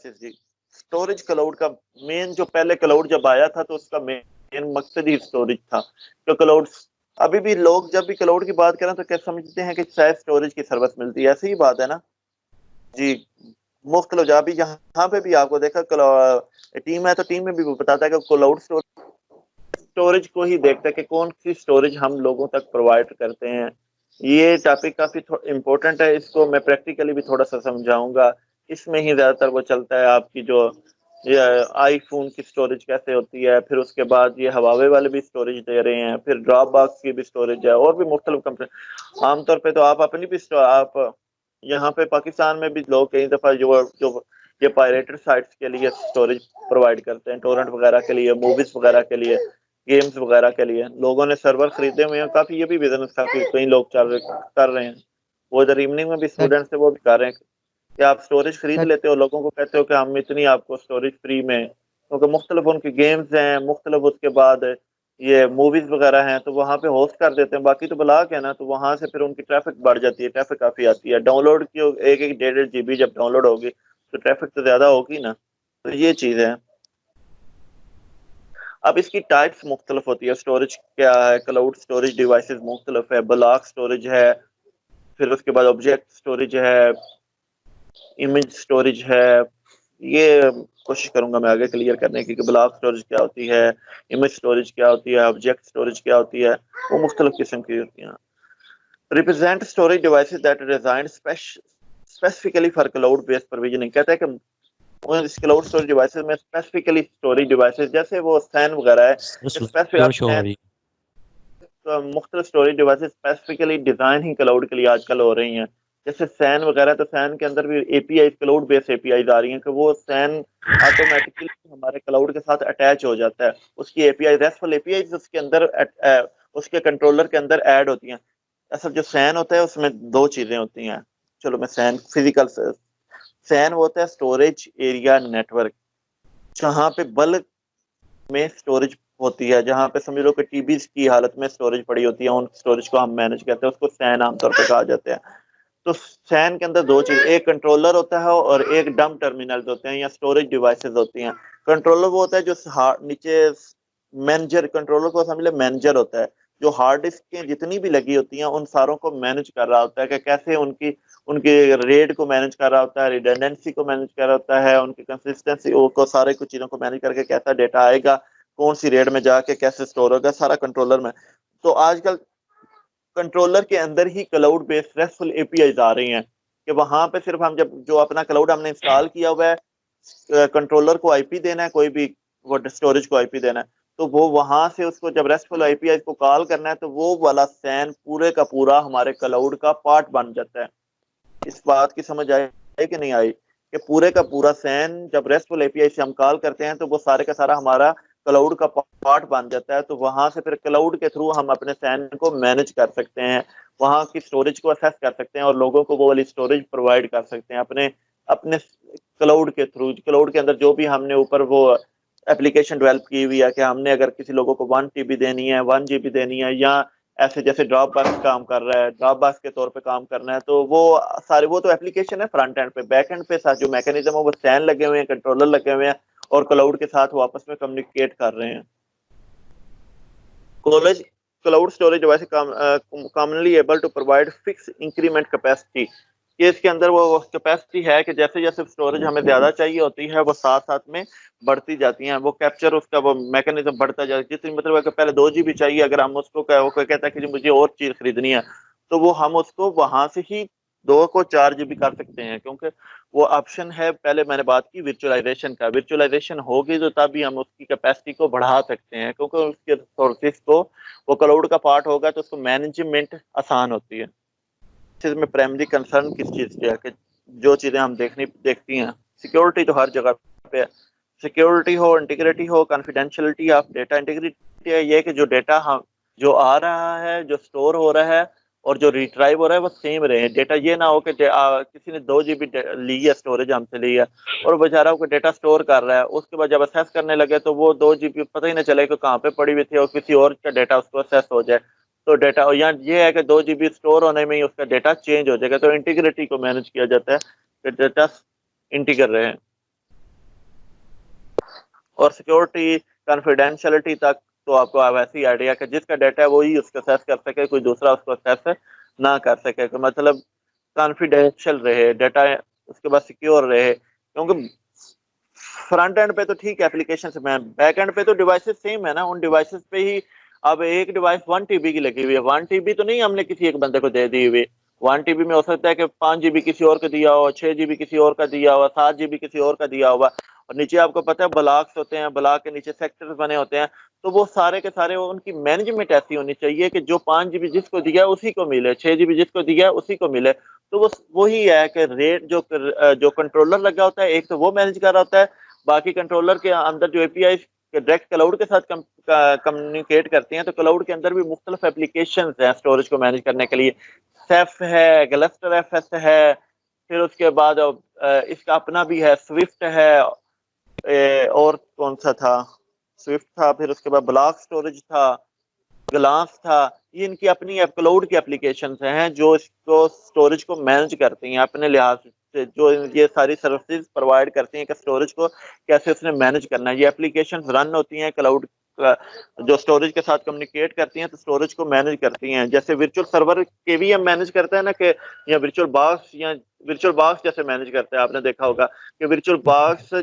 Devices जी। Storage cloud का main, जो पहले क्लाउड जब आया था तो उसका मेन मकसद ही स्टोरेज था। तो क्लाउड, अभी भी लोग जब भी क्लाउड की बात करें तो क्या समझते हैं कि शायद स्टोरेज की सर्विस मिलती है, ऐसी ही बात है ना जी। मुफ्त लो, जहाँ भी यहाँ पे भी आपको देखा टीम है तो टीम में भी वो बताता है कि क्लाउड स्टोरेज को ही देखता है कि कौन सी स्टोरेज हम लोगों तक प्रोवाइड करते हैं। ये टॉपिक काफी इम्पोर्टेंट है, इसको मैं प्रैक्टिकली भी थोड़ा सा समझाऊंगा। इसमें ही ज्यादातर वो चलता है आपकी जो ये आईफोन की स्टोरेज कैसे होती है, फिर उसके बाद ये हवावे वाले भी स्टोरेज दे रहे हैं, फिर ड्रॉप बॉक्स की भी स्टोरेज है, और भी मुख्तलिफ कंपनी। आमतौर पे तो आप अपनी भी आप यहाँ पे पाकिस्तान में भी लोग कई दफा जो जो ये पायरेटेड साइट्स के लिए स्टोरेज प्रोवाइड करते हैं, टोरेंट वगैरह के लिए, मूवीज वगैरह के लिए, गेम्स वगैरह के लिए लोगों ने सर्वर खरीदे हुए हैं। काफी ये भी बिजनेस काफी कई लोग कर रहे हैं। वो इधर इवनिंग में भी स्टूडेंट्स है वो भी कर रहे हैं कि आप स्टोरेज खरीद लेते हो, लोगों को कहते हो कि हम इतनी आपको स्टोरेज फ्री में, क्योंकि मुख्तलिफ उनके गेम्स हैं, मुख्तलिफ उसके बाद ये मूवीज वगैरह हैं, तो वहाँ पे होस्ट कर देते हैं। बाकी तो ब्लॉक है ना, तो वहाँ से फिर उनकी ट्रैफिक बढ़ जाती है, ट्रैफिक काफी आती है। डाउनलोड की एक एक 1.5 GB जब डाउनलोड होगी तो ट्रैफिक तो ज्यादा होगी ना। तो ये चीज है। अब इसकी टाइप्स मुख्तलिफ होती है, स्टोरेज क्या है, क्लाउड स्टोरेज डिवाइसेस मुख्तलिफ है, ब्लॉक स्टोरेज है, फिर उसके बाद ऑब्जेक्ट स्टोरेज है, इमेज स्टोरेज है। ये कोशिश करूंगा मैं आगे क्लियर करने की कि ब्लॉक स्टोरेज क्या होती है, इमेज स्टोरेज क्या होती है, ऑब्जेक्ट स्टोरेज क्या होती है। वो मुख्तलिफ किस्म की होती हैं। Represent storage devices that design specifically for cloud based provisioning. कहता है कि इस क्लाउड स्टोरेज डिवाइसेस में स्पेसिफिकली स्टोरेज डिवाइसेस जैसे वो सैन वगैरह है, स्पेसिफिक आप शो हो सैन, रही मुख्तलिफ स्टोरेज डिवाइसेस स्पेसिफिकली डिजाइन ही क्लाउड के लिए आजकल हो रही हैं। जैसे सैन वगैरह, तो सैन के अंदर भी एपीआई, क्लाउड बेस्ड एपीआई आ रही हैं कि वो सैन ऑटोमेटिकली हमारे क्लाउड के साथ अटैच हो जाता है। उसकी एपीआई, रेस्टफुल एपीआई उसके अंदर उसके कंट्रोलर के अंदर ऐड होती हैं। असल जो सैन होता है उसमें दो चीजें होती हैं। चलो मैं सैन फिजिकल, सैन होता है स्टोरेज एरिया नेटवर्क, जहाँ पे बल्क में स्टोरेज होती है, जहाँ पे समझ लो कि टीबीज की हालत में स्टोरेज पड़ी होती है, उन स्टोरेज को हम मैनेज करते हैं, उसको सैन आमतौर पे कहा जाता है। तो सैन के अंदर दो चीज, एक कंट्रोलर होता है और एक डंप टर्मिनल्स होते हैं या स्टोरेज डिवाइसेस होती हैं। कंट्रोलर वो होता है जो नीचे मैनेजर, कंट्रोलर को समझ ले मैनेजर होता है, जो हार्ड डिस्क की जितनी भी लगी होती हैं उन सारों को मैनेज कर रहा होता है कि कैसे उनकी उनके रेट को मैनेज कर रहा होता है, रिडंडेंसी को मैनेज कर रहा होता है, उनकी कंसिस्टेंसी को, सारे कुछ चीजों को मैनेज करके कैसा डेटा आएगा, कौन सी रेट में जाके कैसे स्टोर होगा, सारा कंट्रोलर में। तो आजकल कंट्रोलर के अंदर ही क्लाउड बेस्ड रेस्टफुल एपीआई आ रही हैं कि वहां पे सिर्फ हम जब जो अपना क्लाउड हमने इंस्टॉल किया हुआ है, कंट्रोलर को आईपी देना है, कोई भी वो स्टोरेज को आईपी देना है, तो वो वहां से उसको जब रेस्टफुल आईपीआई को कॉल करना है तो वो वाला सैन पूरे का पूरा हमारे क्लाउड का पार्ट बन जाता है। इस बात की समझ आई कि नहीं आई कि पूरे का पूरा सैन जब रेस्टफुल एपीआई से हम कॉल करते हैं तो वो सारे का सारा हमारा क्लाउड का पार्ट बन जाता है। तो वहां से फिर क्लाउड के थ्रू हम अपने सैन को मैनेज कर सकते हैं, वहां की स्टोरेज को असेस कर सकते हैं और लोगों को वो वाली स्टोरेज प्रोवाइड कर सकते हैं अपने अपने क्लाउड के थ्रू। क्लाउड के अंदर जो भी हमने ऊपर वो एप्लीकेशन डेवलप की हुई है कि हमने अगर किसी लोगों को 1 TB देनी है, 1 GB देनी है, या ऐसे जैसे ड्रॉप बॉक्स काम कर रहा है, ड्रॉप बॉक्स के तौर पे काम करना है, तो वो सारे वो तो एप्लीकेशन है फ्रंट एंड पे। बैक एंड पे साथ जो मैकेनिज्म है वो सैन लगे हुए हैं, कंट्रोलर लगे हुए हैं और क्लाउड के साथ वो आपस में कम्युनिकेट कर रहे हैं। College cloud storage device commonly able to provide fix increment capacity, कि इसके अंदर वो कैपेसिटी है कि जैसे जैसे स्टोरेज हमें ज्यादा चाहिए होती है वो साथ साथ में बढ़ती जाती हैं। वो कैप्चर उसका वो मैकेनिज्म बढ़ता जाता है, जितनी मतलब है कि पहले 2 GB चाहिए, अगर हम उसको वो कहता है कि मुझे और चीज खरीदनी है, तो वो हम उसको वहां से ही 2 को 4 GB कर सकते हैं, क्योंकि वो ऑप्शन है। पहले मैंने बात की वर्चुअलाइजेशन का, वर्चुअलाइजेशन होगी तो तभी हम उसकी कैपेसिटी को बढ़ा सकते हैं, क्योंकि उसके रिसोर्सेज को वो क्लाउड का पार्ट होगा तो उसको मैनेजमेंट आसान होती है। चीज में प्राइमरी कंसर्न किस चीज की है कि जो चीजें हम देखती हैं, सिक्योरिटी तो हर जगह पे है। सिक्योरिटी हो, इंटीग्रिटी हो, कॉन्फिडेंशियलिटी ऑफ डेटा। इंटीग्रिटी है ये कि जो डेटा हम जो आ रहा है, जो स्टोर हो रहा है और जो रिट्राइव हो रहा है वो सेम रहे डेटा। ये ना हो कि किसी ने 2 GB ली है, स्टोरेज हमसे ली है और बेचारा को डेटा स्टोर कर रहा है, उसके बाद जब असेस करने लगे तो वो 2 GB पता ही ना चले कि कहाँ पे पड़ी हुई थी और किसी और का डेटा उसको असेस हो जाए। तो डेटा यहाँ ये है कि 2 GB स्टोर होने में ही उसका डेटा चेंज हो जाएगा। तो इंटीग्रिटी को मैनेज किया जाता है कि डेटा इंटीग्र रहे। और सिक्योरिटी कॉन्फिडेंशियलिटी तक तो आपको वैसे ही आइडिया कि जिसका डाटा है वही उसको एक्सेस कर सके, कोई दूसरा उसको एक्सेस ना कर सके। तो मतलब कॉन्फिडेंशियल रहे डाटा, उसके बाद सिक्योर रहे, क्योंकि फ्रंट एंड पे तो ठीक है एप्लीकेशन से, मैं बैक एंड पे तो डिवाइसेस सेम है ना, उन डिवाइसेस पे ही। अब एक डिवाइस 1 TB की लगी हुई है, 1 TB तो नहीं हमने किसी एक बंदे को दे दी हुई। 1 TB में हो सकता है कि 5 GB किसी और को दिया हो, 6 GB किसी और का दिया हुआ, 7 GB किसी और का दिया हुआ। और नीचे आपको पता है ब्लॉक्स होते हैं, ब्लॉक के नीचे सेक्टर्स बने होते हैं। तो वो सारे के सारे उनकी मैनेजमेंट ऐसी होनी चाहिए कि जो 5 GB जिसको दिया है उसी को मिले, 6 GB जिसको दिया है उसी को मिले। तो वो वही है कि रेट जो कंट्रोलर लगा होता है, एक तो वो मैनेज कर रहा होता है, बाकी कंट्रोलर के अंदर जो एपीआई डायरेक्ट क्लाउड के साथ कम्युनिकेट करती हैं। तो क्लाउड के अंदर भी मुख्तलिफ एप्लीकेशन हैं स्टोरेज को मैनेज करने के लिए। सेफ है, ग्लस्टर एफएस है, फिर उसके बाद इसका अपना भी है, स्विफ्ट है, और कौन सा था, स्विफ्ट था, फिर उसके बाद ब्लॉक स्टोरेज था, ग्लास था। ये इनकी अपनी क्लाउड की एप्लीकेशन हैं जो इसको स्टोरेज को मैनेज करती हैं अपने लिहाज से, जो ये सारी सर्विसेज प्रोवाइड करती हैं कि स्टोरेज को कैसे उसने मैनेज करना है। ये एप्लीकेशन रन होती हैं क्लाउड जो स्टोरेज के साथ कम्युनिकेट करती हैं, तो स्टोरेज को मैनेज करती हैं। जैसे वर्चुअल सर्वर केवीएम मैनेज करता है ना, कि या वर्चुअल बॉक्स जैसे मैनेज करता है। आपने देखा होगा कि वर्चुअल बॉक्स,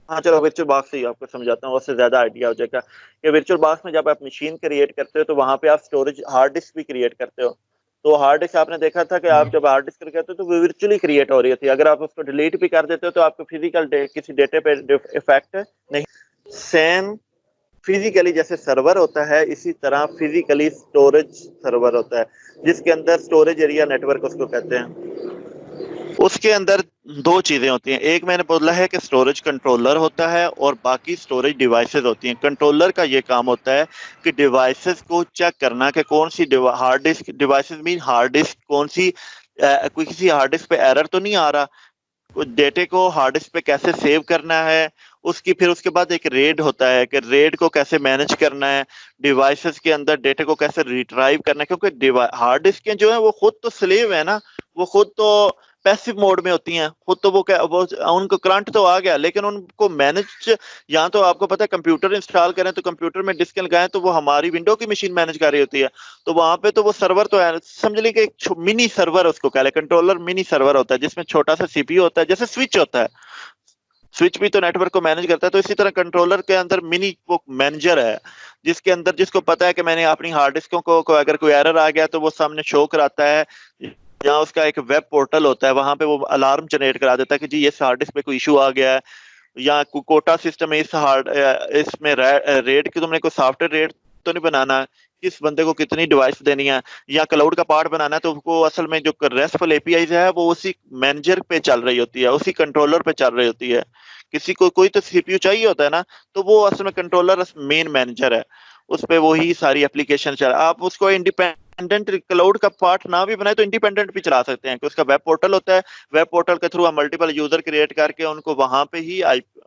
हाँ चलो वर्चुअल बॉक्स से ही आपको समझाता हूँ, उससे ज्यादा आइडिया हो जाएगा। कि वर्चुअल बॉक्स में जब आप मशीन क्रिएट करते हो तो वहां पे आप स्टोरेज हार्ड डिस्क भी क्रिएट करते हो। तो हार्ड डिस्क आपने देखा था कि आप जब हार्ड डिस्क करते हो तो वो वर्चुअली क्रिएट हो रही थी। अगर आप उसको डिलीट भी कर देते हो तो आपको फिजिकल किसी डेटे पे इफेक्ट नहीं। सेम फिजिकली जैसे सर्वर होता है, इसी तरह फिजिकली स्टोरेज सर्वर होता है, जिसके अंदर स्टोरेज एरिया नेटवर्क उसको कहते हैं। उसके अंदर दो चीजें होती हैं, एक मैंने बोला है कि स्टोरेज कंट्रोलर होता है और बाकी स्टोरेज डिवाइसेस होती हैं। कंट्रोलर का ये काम होता है कि डिवाइसेस को चेक करना कि कौन सी hard disk, devices mean hard disk कौन सी, कोई किसी हार्ड डिस्क पे एरर तो नहीं आ रहा, डेटे को हार्ड डिस्क पे कैसे सेव करना है उसकी। फिर उसके बाद एक रेड होता है कि रेड को कैसे मैनेज करना है, डिवाइसेस के अंदर डेटे को कैसे रिट्राइव करना है, क्योंकि हार्ड डिस्क जो है वो खुद तो स्लेव है ना, वो खुद तो पैसिव मोड में होती हैं, खुद तो वो उनको करंट तो आ गया, लेकिन उनको मैनेज, या तो आपको पता है कंप्यूटर इंस्टॉल करें तो कंप्यूटर में डिस्क लगाएं तो वो हमारी विंडो की मशीन मैनेज कर रही होती है। तो वहां पे तो वो सर्वर तो है, समझ लीजिए एक मिनी सर्वर उसको कह ले, कंट्रोलर मिनी सर्वर होता है जिसमें छोटा सा सीपीयू होता है, जैसे स्विच होता है, स्विच भी तो नेटवर्क को मैनेज करता है। तो इसी तरह कंट्रोलर के अंदर मिनी वो मैनेजर है, जिसके अंदर जिसको पता है कि मैंने अपनी हार्ड डिस्कों को अगर कोई एरर आ गया तो वो सामने शो कराता है। यहाँ उसका एक वेब पोर्टल होता है, वहां पे वो अलार्म जनरेट करा देता है कि जी ये हार्ड डिस्क पे कोई इशू आ गया है, या कोटा सिस्टम है इसमें रेट की तुमने कोई सॉफ्टवेयर रेट तो नहीं बनाना, किस बंदे को कितनी डिवाइस देनी है, या क्लाउड का पार्ट बनाना है, तो वो असल में जो रेस्टफुल एपीआई है वो उसी मैनेजर पे चल रही होती है, उसी कंट्रोलर पे चल रही होती है। किसी को कोई तो सीपीयू चाहिए होता है ना, तो वो असल में कंट्रोलर मेन मैनेजर है, उस पे वही सारी एप्लीकेशन चला। आप उसको इंडिपेंडेंट क्लाउड का पार्ट ना भी बनाए तो इंडिपेंडेंट भी चला सकते हैं, कि उसका वेब पोर्टल होता है, वेब पोर्टल के थ्रू हम मल्टीपल यूजर क्रिएट करके उनको वहां पे ही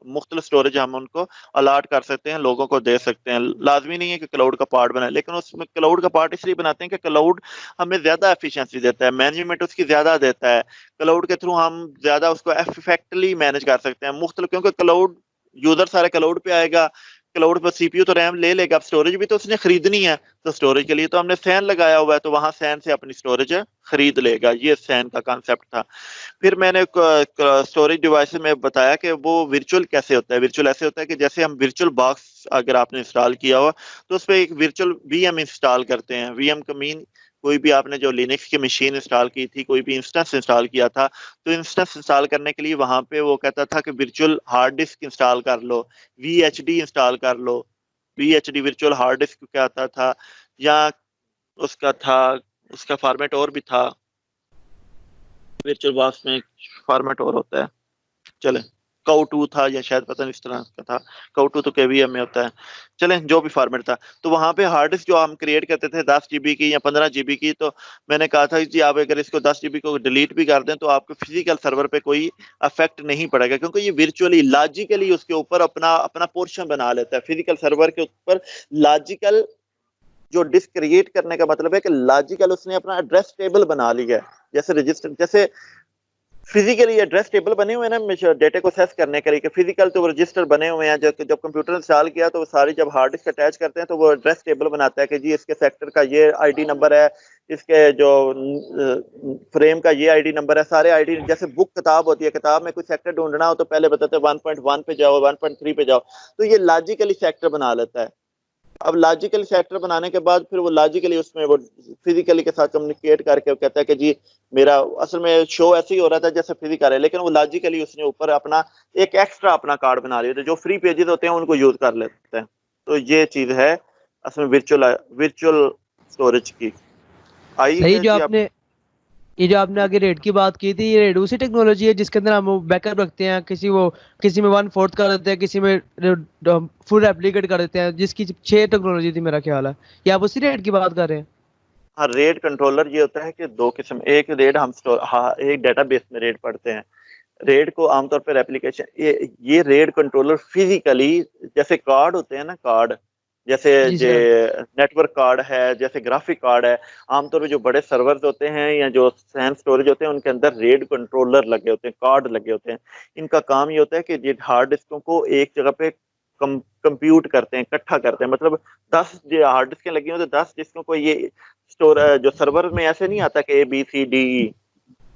मुख्तलिफ स्टोरेज हम उनको अलाट कर सकते हैं, लोगों को दे सकते हैं। लाजमी नहीं है कि क्लाउड का पार्ट बनाए, लेकिन उसमें क्लाउड का पार्ट इसलिए बनाते हैं कि क्लाउड हमें ज्यादा एफिशिएंसी देता है, मैनेजमेंट उसकी ज्यादा देता है, क्लाउड के थ्रू हम ज्यादा उसको इफेक्टिवली मैनेज कर सकते हैं मुख्तलिफ, क्योंकि क्लाउड यूजर सारे क्लाउड पे आएगा, क्लाउड पर सीपीयू तो रैम ले लेगा, अब स्टोरेज भी तो उसने खरीदनी है, तो स्टोरेज के लिए तो हमने सैन लगाया हुआ है, तो वहां सैन से अपनी स्टोरेज खरीद लेगा। ये सैन का कॉन्सेप्ट था। फिर मैंने स्टोरेज डिवाइस में बताया कि वो वर्चुअल कैसे होता है। वर्चुअल ऐसे होता है कि जैसे हम वर्चुअल बॉक्स अगर आपने इंस्टॉल किया हुआ तो उस पर एक वर्चुअल वीएम इंस्टॉल करते हैं। वीएम का मीन कोई भी आपने जो लिनक्स की मशीन इंस्टॉल की थी, कोई भी इंस्टेंस इंस्टॉल किया था, तो इंस्टेंस इंस्टॉल करने के लिए वहां पे वो कहता था कि वर्चुअल हार्ड डिस्क इंस्टॉल कर लो, वीएचडी इंस्टॉल कर लो। वीएचडी वर्चुअल हार्ड डिस्क क्या आता था, या उसका था, उसका फॉर्मेट और भी था, वर्चुअल बॉक्स में फॉर्मेट और होता है, चले काउ टू था या शायद पता नहीं इस तरह का था, काउ टू तो केवीएम में होता है, चले जो भी फॉर्मेट था। तो वहां पे हार्ड डिस्क जो हम क्रिएट करते थे 10 GB की या 15 GB की, तो मैंने कहा था जी आप अगर इसको 10 GB को डिलीट भी कर दें तो आपको फिजिकल सर्वर पे कोई अफेक्ट नहीं पड़ेगा, क्योंकि ये वर्चुअली लॉजिकली उसके ऊपर अपना अपना पोर्शन बना लेता है। फिजिकल सर्वर के ऊपर लॉजिकल जो डिस्क क्रिएट करने का मतलब है कि लॉजिकल उसने अपना एड्रेस टेबल बना लिया है, जैसे रजिस्टर, जैसे फिजिकली एड्रेस टेबल बने हुए हैं ना डेटा को सेस करने के लिए, कि फिजिकल तो रजिस्टर बने हुए हैं, जब कंप्यूटर इंस्टॉल किया तो वो सारी जब हार्ड डिस्क अटैच करते हैं तो वो एड्रेस टेबल बनाता है कि जी इसके सेक्टर का ये आईडी नंबर है, इसके जो फ्रेम का ये आईडी नंबर है, सारे आईडी। जैसे बुक किताब होती है, किताब में कुछ सेक्टर ढूंढना हो तो पहले बताते हैं 1.1 पे जाओ, 1.3 पे जाओ, तो ये लॉजिकली सेक्टर बना लेता है। अब लॉजिकली सेक्टर बनाने के बाद फिर वो लॉजिकली उसमें वो फिजिकली के साथ कम्युनिकेट करके वो कहता है कि जी मेरा असल में शो ऐसे ही हो रहा था जैसे फिजिकल है, लेकिन वो लॉजिकली उसने ऊपर अपना एक एक्स्ट्रा अपना कार्ड बना लिया, तो जो फ्री पेजेस होते हैं उनको यूज कर लेते हैं। तो ये चीज है असल में वर्चुअल स्टोरेज की। आई सही। है जो जी आपने ये जो आपने आगे रेड की बात की थी, ये रेड उसी टेक्नोलॉजी है जिसके अंदर हम बैकअप रखते हैं, किसी में 1/4 कर देते हैं, किसी में फुल रेप्लिकेट कर देते हैं, जिसकी 6 टेक्नोलॉजी थी मेरा ख्याल है। ये आप उसी रेड की बात कर रहे हैं? हाँ, रेड कंट्रोलर ये होता है कि दो किस्म, एक रेड हम स्टोर, हाँ एक डेटाबेस में रेड पढ़ते हैं। रेड को आमतौर पर एप्लीकेशन, ये रेड कंट्रोलर फिजिकली जैसे कार्ड होते हैं ना, कार्ड जैसे जी जे सर। नेटवर्क कार्ड है, जैसे ग्राफिक कार्ड है, आमतौर पर जो बड़े सर्वर्स होते हैं या जो सैन स्टोरेज होते हैं उनके अंदर रेड कंट्रोलर लगे होते हैं, कार्ड लगे होते हैं। इनका काम ये होता है कि ये हार्ड डिस्कों को एक जगह पे कंप्यूट करते हैं, इकट्ठा करते हैं। मतलब 10 हार्ड डिस्कें लगी हो तो 10 डिस्कों को ये स्टोर, जो सर्वर में ऐसे नहीं आता कि ABCDE,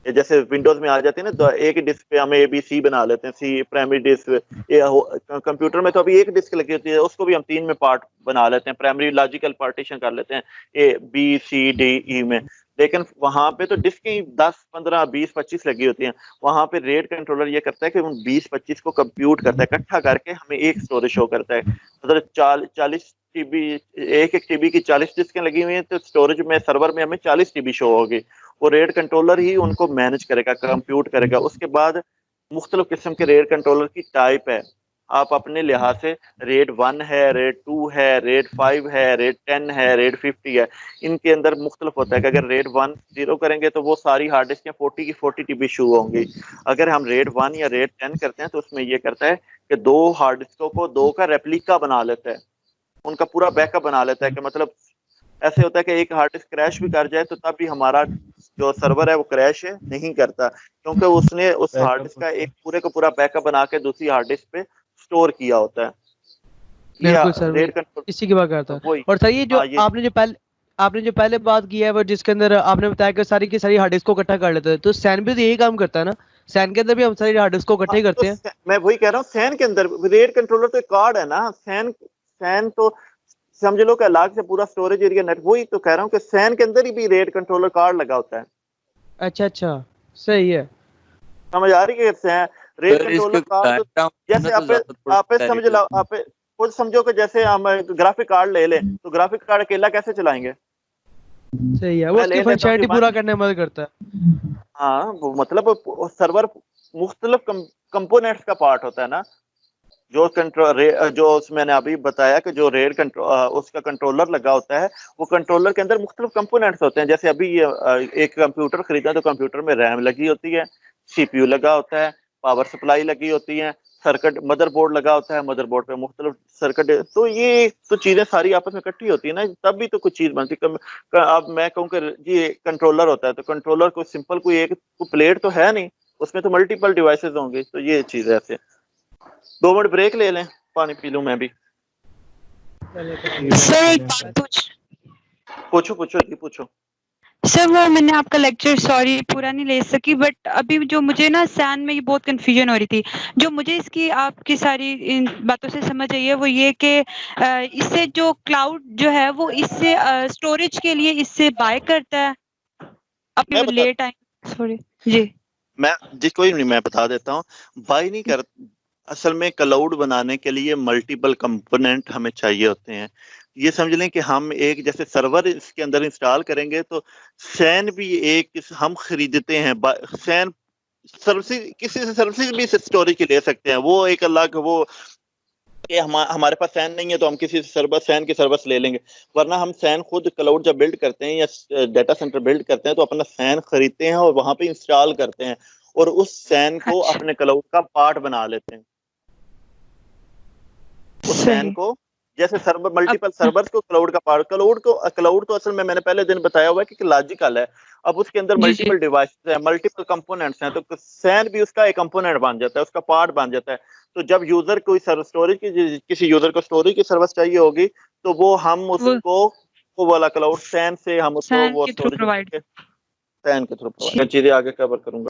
जैसे विंडोज में आ जाते हैं ना, तो एक डिस्क पे हम ABC बना लेते हैं, सी प्राइमरी डिस्क। कंप्यूटर में तो अभी एक डिस्क लगी होती है, उसको भी हम 3 में पार्ट बना लेते हैं, प्राइमरी लॉजिकल पार्टीशन कर लेते हैं ABCDE में। लेकिन वहां पे तो डिस्क ही 10 15 20 25 लगी होती हैं। वहां पे रेड कंट्रोलर ये करता है कि उन 20-25 को कंप्यूट करता है, इकट्ठा करके हमें एक स्टोरेज शो करता है। मतलब 40 TB, एक TB की 40 डिस्कें लगी हुई हैं, तो स्टोरेज में सर्वर में हमें 40 TB शो होगी। वो रेड कंट्रोलर ही उनको मैनेज करेगा, कंप्यूट करेगा। उसके बाद मुख्तलिफ किस्म के रेड कंट्रोलर की टाइप है, आप अपने लिहाज से रेड 1 है, रेड 2 है, रेड 5 है, रेड 10 है, रेड 50 है। इनके अंदर मुख्तलिफ होता है कि अगर रेड 1 0 करेंगे तो वो सारी हार्ड डिस्क 40 की 40 TB शो होंगी। अगर हम रेड 1 या रेड 10 करते हैं तो उसमें ये करता है कि 2 हार्ड डिस्कों को 2 का रेप्लिका बना लेता है, उनका पूरा बैकअप बना लेता है। कि मतलब ऐसे होता है कि एक हार्ड डिस्क क्रैश भी कर जाए तो तब भी हमारा जो सर्वर है वो क्रैश नहीं करता, क्योंकि उसने उस हार्ड डिस्क का एक पूरे को पूरा बैकअप बना के दूसरी हार्ड डिस्क पे स्टोर किया होता है। बिल्कुल सर, रेड कंट्रोल इसी की बात करता तो है। वही। और सर ये जो हाँ ये आपने जो पहले बात की है वो, जिसके अंदर आपने बताया कि सारी की सारी हार्ड डिस्क को इकट्ठा कर लेते हैं, तो सैन भी तो यही काम करता है ना? सैन के अंदर भी हम सारी हार्ड डिस्क को इकट्ठा हाँ, ही तो करते हैं। मैं वही कह रहा हूँ, सैन के अंदर रेड कंट्रोलर तो एक कार्ड है ना। सैन सैन तो समझ लो कि अलग से पूरा स्टोरेज एरिया नेट, वही तो कह रहा हूँ कि सैन के अंदर ही भी रेड कंट्रोलर कार्ड लगा होता है। अच्छा अच्छा, सही है। समझ आ रही है? सैन रेड सर कंट्रोलर इसके कार्ड तो जैसे तो ज्यादा थोड़ा आप समझ क्लैरिटी लो, होती है। आप खुद समझो कि जैसे हम ग्राफिक कार्ड ले लें तो ग्राफिक कार्ड अकेला कैसे चलाएंगे? सही है, वो मैं उसकी ले लेता हूँ फंक्शनैलिटी डिवाइस। पूरा करने में मदद करता है। हाँ, वो मतलब सर्वर मुख्तलिफ कंपोनेंट्स का पार्ट होता है ना। जो जो मैंने अभी बताया कि जो रेड उसका कंट्रोलर लगा होता है, वो कंट्रोलर के अंदर मुख्तलिफ कंपोनेंट्स होते हैं। जैसे अभी एक कंप्यूटर खरीदा तो कंप्यूटर में रैम लगी होती है, CPU लगा होता है, पावर सप्लाई लगी होती है, सर्किट मदरबोर्ड लगा होता है, मदरबोर्ड पे मुख्तलिफ सर्किट। तो ये तो चीजें सारी आपस में इकट्ठी होती है ना, तब भी तो कुछ चीज बनती अब मैं कहूँ कि ये कंट्रोलर होता है, तो कंट्रोलर को सिंपल कोई एक प्लेट तो है नहीं, उसमें तो मल्टीपल डिवाइसेस होंगे। तो ये चीज है ऐसे। 2 मिनट ब्रेक ले लें, पानी पी लूं मैं भी। सर एक बात पूछो पूछो जी पूछो। सर वो मैंने आपका लेक्चर सॉरी पूरा नहीं ले सकी, बट अभी जो मुझे ना सैन में ये बहुत कंफ्यूजन हो रही थी। जो मुझे इसकी आपकी सारी इन बातों से समझ आई है वो ये कि इससे जो क्लाउड जो है वो इससे स्टोरेज के लिए इससे बाय करता है अपने वो लेट टाइम। सॉरी जी, मैं जी कोई नहीं, मैं बता देता हूँ। बाय नहीं कर, असल में क्लाउड बनाने के लिए मल्टीपल कंपोनेंट हमें चाहिए होते हैं। ये समझ लें कि हम एक जैसे सर्वर इसके अंदर इंस्टॉल करेंगे तो सैन भी एक हम खरीदते हैं। सैन सर्विस किसी से सर्विस भी स्टोरेज की ले सकते हैं, वो एक अलग वो कि हमारे पास सैन नहीं है तो हम किसी सर्वर सैन की सर्विस ले लेंगे। वरना हम सैन खुद क्लाउड जब बिल्ड करते हैं या डेटा सेंटर बिल्ड करते हैं तो अपना सैन खरीदते हैं और वहां पे इंस्टॉल करते हैं और उस सैन को अपने क्लाउड का पार्ट बना लेते हैं। उस सैन को जैसे सर्वर मल्टीपल सर्वर्स को क्लाउड का पार्ट, क्लाउड तो असल में मैंने पहले दिन बताया हुआ है कि लॉजिकल है। अब उसके अंदर मल्टीपल डिवाइसेस है, मल्टीपल कंपोनेंट्स हैं, तो सैन भी उसका एक कंपोनेंट बन जाता है, उसका पार्ट बन जाता है। तो जब यूजर कोई स्टोरेज की, किसी यूजर को स्टोरेज की सर्विस चाहिए होगी, तो वो हम उसको वो वाला क्लाउड सैन से हम उसको वो स्टोरेज सैन के थ्रू प्रोवाइड चीजें आगे कवर करूंगा।